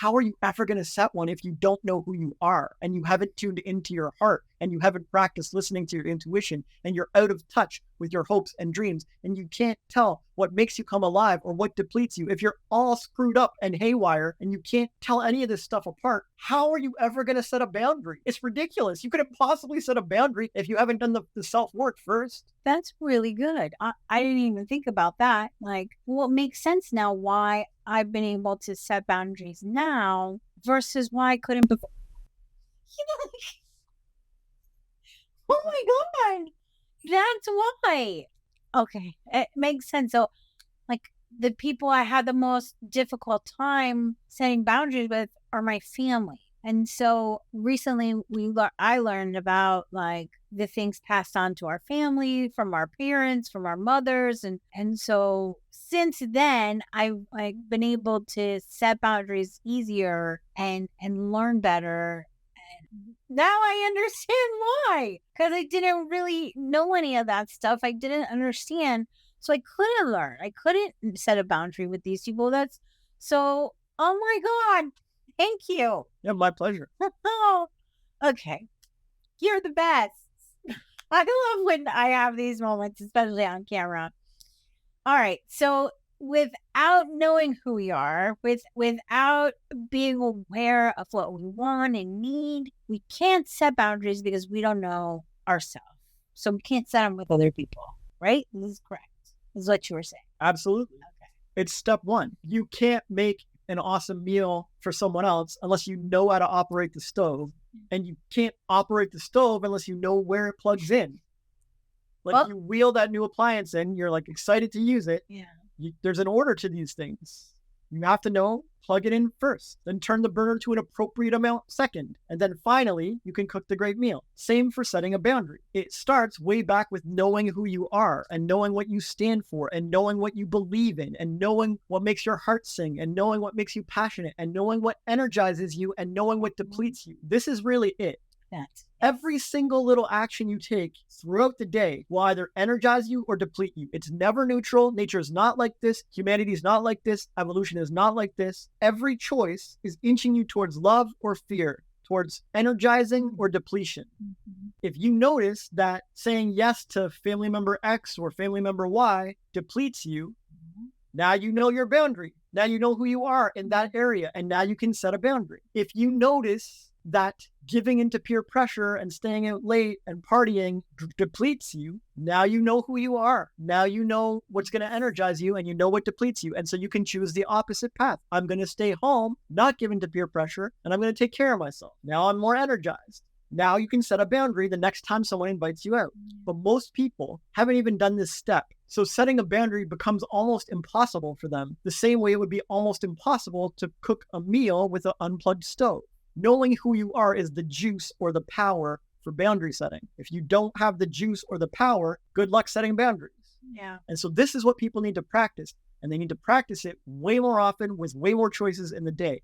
how are you ever going to set one if you don't know who you are and you haven't tuned into your heart and you haven't practiced listening to your intuition and you're out of touch with your hopes and dreams and you can't tell what makes you come alive or what depletes you? If you're all screwed up and haywire and you can't tell any of this stuff apart, how are you ever going to set a boundary? It's ridiculous. You couldn't possibly set a boundary if you haven't done the self-work first. That's really good. I didn't even think about that. Like, well, it makes sense now why I've been able to set boundaries now versus why I couldn't before. You know, oh my God, that's why. Okay, it makes sense. So, like, the people I had the most difficult time setting boundaries with are my family. And so recently I learned about like the things passed on to our family from our parents, from our mothers. And so since then I've like been able to set boundaries easier and learn better. And now I understand why. Because I didn't really know any of that stuff. I didn't understand. So I couldn't learn. I couldn't set a boundary with these people. That's so, oh my God. Thank you. Yeah, my pleasure. Oh, okay. You're the best. I love when I have these moments, especially on camera. All right. So without knowing who we are, without being aware of what we want and need, we can't set boundaries because we don't know ourselves. So we can't set them with other people, right? This is correct. This is what you were saying. Absolutely. Okay. It's step one. You can't make an awesome meal for someone else unless you know how to operate the stove. And you can't operate the stove unless you know where it plugs in. Like Well, you wheel that new appliance in, you're like excited to use it. yeah. There's an order to these things. You have to know, plug it in first, then turn the burner to an appropriate amount second. And then finally, you can cook the great meal. Same for setting a boundary. It starts way back with knowing who you are and knowing what you stand for and knowing what you believe in and knowing what makes your heart sing and knowing what makes you passionate and knowing what energizes you and knowing what depletes you. This is really it. Every single little action you take throughout the day will either energize you or deplete you. It's never neutral. Nature is not like this. Humanity is not like this. Evolution is not like this. Every choice is inching you towards love or fear, towards energizing or depletion. Mm-hmm. If you notice that saying yes to family member X or family member Y depletes you, now you know your boundary. Now you know who you are in that area, and now you can set a boundary. If you notice that giving into peer pressure and staying out late and partying depletes you, now you know who you are. Now you know what's going to energize you and you know what depletes you. And so you can choose the opposite path. I'm going to stay home, not give into peer pressure, and I'm going to take care of myself. Now I'm more energized. Now you can set a boundary the next time someone invites you out. But most people haven't even done this step. So setting a boundary becomes almost impossible for them, the same way it would be almost impossible to cook a meal with an unplugged stove. Knowing who you are is the juice or the power for boundary setting. If you don't have the juice or the power, good luck setting boundaries. Yeah. And so this is what people need to practice. And they need to practice it way more often with way more choices in the day.